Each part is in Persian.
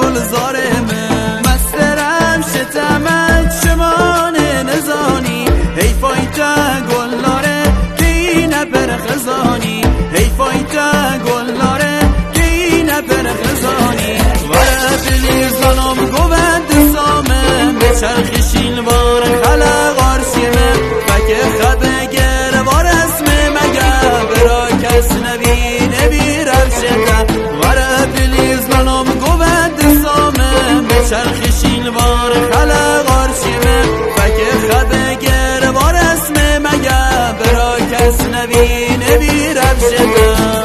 گلزارمه مسترم شتمت شمان نزانی هی فایتا گلاره کی نپر خزانی هی فایتا گلاره کی نپر خزانی وره بلیز زنم گوند سامم به چرخ شیلوار خلق آرسیمه فکر خبگر وار اسمه مگه برا کس نبی رفشده وره بلیز زنم گوند سامم به چرخ شیلوار خلق آرسیمه فکر خبگر وار اسمه مگه برا کس نبی رفشده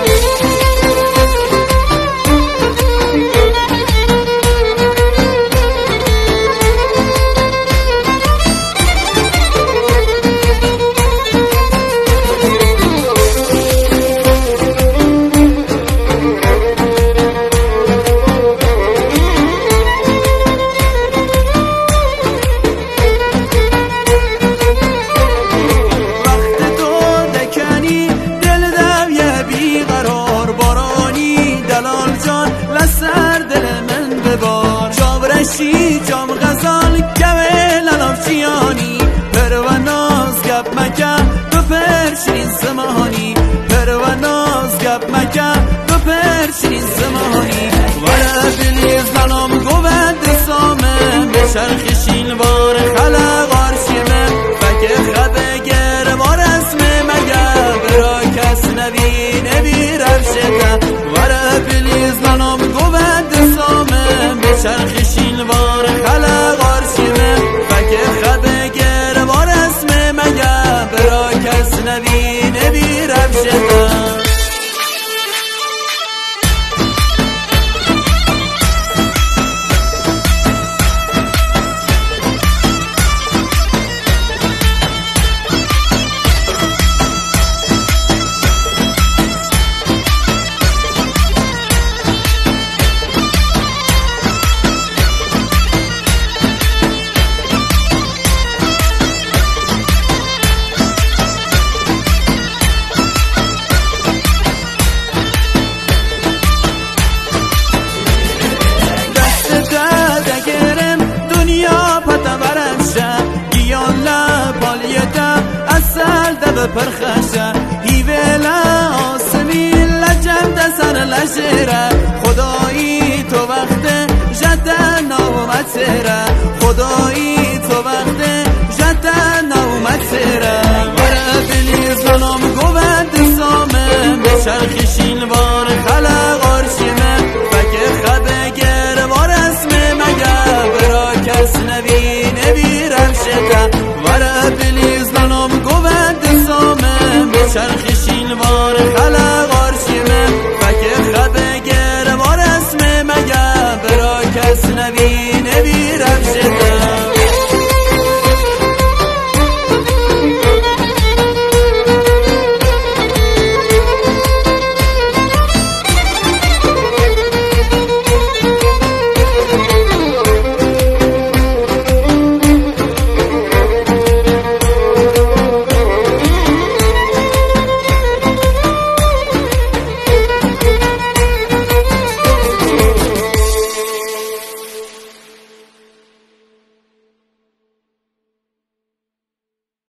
جام غزال کمل علافچیانی پرواناز گپ مکم دو پرشین زمانی پرواناز گپ مکم دو پرشین زمانی وره بلیز زنم گوند سامم به چرخ شیلوار خلق آرشیمه فکر خبگر وار اسمه مگه برا کس نبی رفشده وره بلیز زنم گوند سامم به چرخ شیلوار خلق آرسیمه فکر خبگر وار اسمه مگه برا کس نبی رفشده پرخشه هیولا آسمی لجم دسر لشره خدایی تو وقت جده نامت سره خدایی